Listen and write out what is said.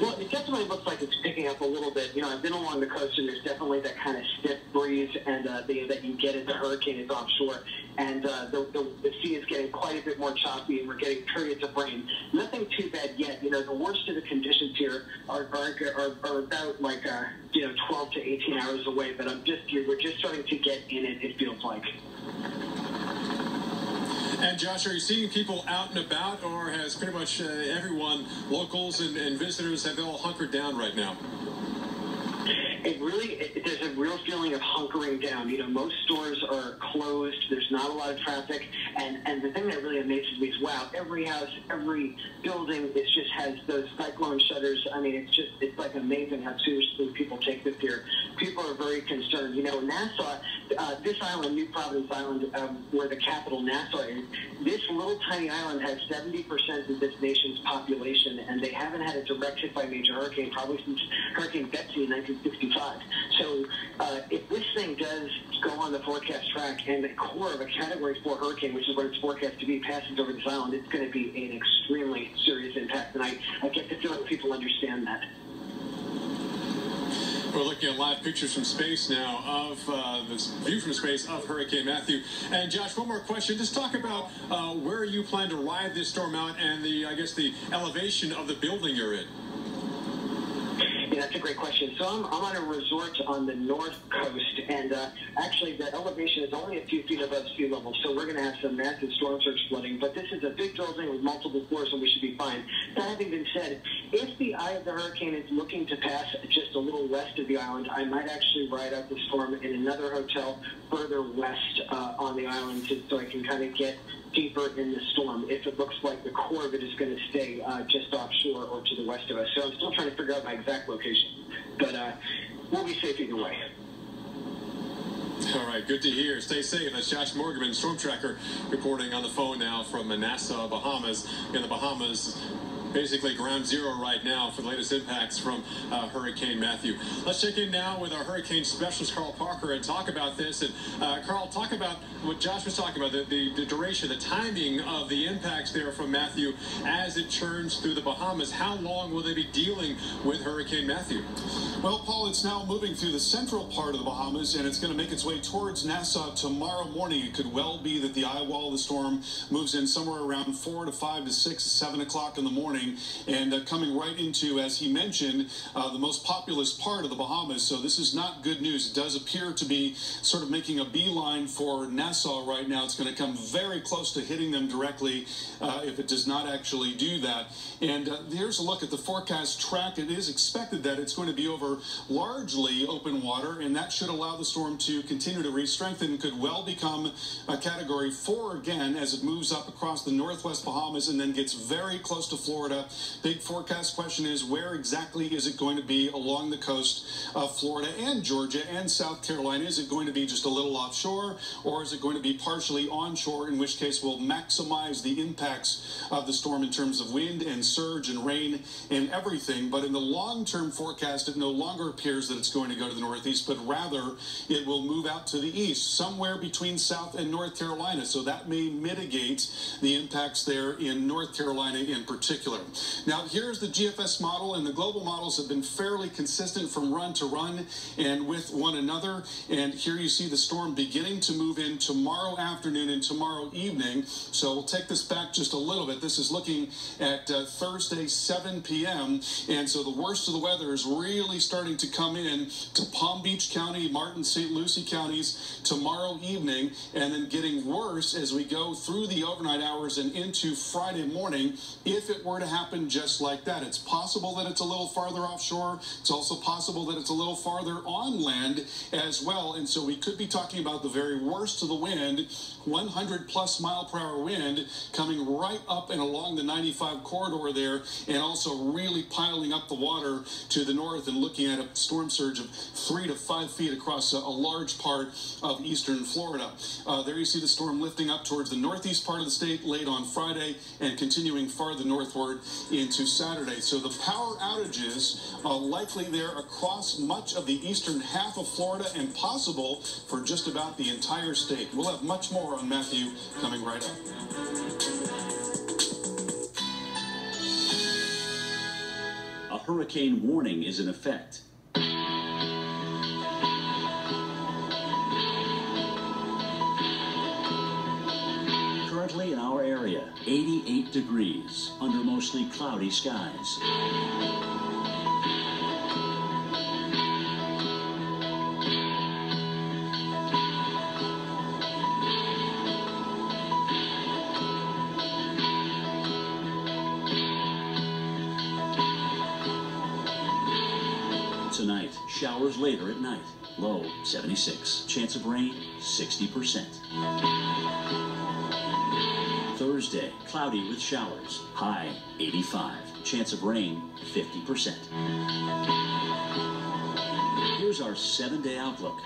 Well, it definitely looks like it's picking up a little bit. You know, I've been along the coast, and there's definitely that kind of stiff breeze, and that you get as the hurricane is offshore. And the sea is getting quite a bit more choppy, and we're getting periods of rain. Nothing too bad yet. You know, the worst of the conditions here are about like 12 to 18 hours away. But we're just starting to get in it. It feels like. And Josh, are you seeing people out and about, or has pretty much everyone, locals and visitors, have they all hunkered down right now? There's a real feeling of hunkering down. You know, most stores are closed. There's not a lot of traffic. And the thing that really amazes me is, wow, every house, every building, just has those cyclone shutters. I mean, it's like amazing how seriously people take this here. People are very concerned. You know, Nassau, this island, New Providence Island, where the capital Nassau is, this little tiny island has 70% of this nation's population, and they haven't had a direct hit by a major hurricane probably since Hurricane Betsy in 1965. So if this thing does go on the forecast track and the core of a Category 4 hurricane, which is what it's forecast to be, passes over this island, it's going to be an extremely serious impact. And I get the feeling people understand that. We're looking at live pictures from space now of this view from space of Hurricane Matthew. And Josh, one more question. Just talk about where you plan to ride this storm out and the elevation of the building you're in. Yeah, that's a great question. So I'm on a resort on the north coast, and actually the elevation is only a few feet above sea level, so we're going to have some massive storm surge flooding. But this is a big building with multiple floors, and we should be fine. That having been said, if the eye of the hurricane is looking to pass just a little west of the island, I might actually ride out the storm in another hotel further west on the island so I can kind of get deeper in the storm if it looks like the core of it is going to stay just offshore or to the west of us. So I'm still trying to figure out my exact location, but we'll be safe either way. All right, good to hear. Stay safe. That's Josh Morgan, Storm Tracker, reporting on the phone now from Nassau, Bahamas. In the Bahamas, basically ground zero right now for the latest impacts from Hurricane Matthew. Let's check in now with our hurricane specialist, Carl Parker, and talk about this. And Carl, talk about what Josh was talking about, the duration, the timing of the impacts there from Matthew as it churns through the Bahamas. How long will they be dealing with Hurricane Matthew? Well, Paul, it's now moving through the central part of the Bahamas, and it's going to make its way towards Nassau tomorrow morning. It could well be that the eye wall of the storm moves in somewhere around 4 to 5 to 6, 7 o'clock in the morning, and coming right into, as he mentioned, the most populous part of the Bahamas. So this is not good news. It does appear to be sort of making a beeline for Nassau right now. It's going to come very close to hitting them directly if it does not actually do that. And here's a look at the forecast track. It is expected that it's going to be over largely open water, and that should allow the storm to continue to re-strengthen and could well become a Category 4 again as it moves up across the northwest Bahamas and then gets very close to Florida. Big forecast question is, where exactly is it going to be along the coast of Florida and Georgia and South Carolina? Is it going to be just a little offshore, or is it going to be partially onshore, in which case we'll maximize the impacts of the storm in terms of wind and surge and rain and everything? But in the long-term forecast, it no longer appears that it's going to go to the northeast, but rather it will move out to the east, somewhere between South and North Carolina. So that may mitigate the impacts there in North Carolina in particular. Now, here's the GFS model, and the global models have been fairly consistent from run to run and with one another. And here you see the storm beginning to move in tomorrow afternoon and tomorrow evening. So we'll take this back just a little bit. This is looking at Thursday, 7 p.m. And so the worst of the weather is really starting to come in to Palm Beach County, Martin, St. Lucie counties tomorrow evening, and then getting worse as we go through the overnight hours and into Friday morning if it were to happen just like that. It's possible that it's a little farther offshore. It's also possible that it's a little farther on land as well. And so we could be talking about the very worst of the wind, 100 plus mile per hour wind coming right up and along the 95 corridor there, and also really piling up the water to the north and looking at a storm surge of 3 to 5 feet across a large part of eastern Florida. There you see the storm lifting up towards the northeast part of the state late on Friday and continuing farther northward into Saturday. So the power outages are likely there across much of the eastern half of Florida and possible for just about the entire state. We'll have much more on Matthew coming right up. hurricane warning is in effect. Currently in our area, 88 degrees under mostly cloudy skies. Tonight, showers later at night. Low 76. Chance of rain 60%. Thursday, cloudy with showers. High 85. Chance of rain 50%. Here's our 7-day outlook.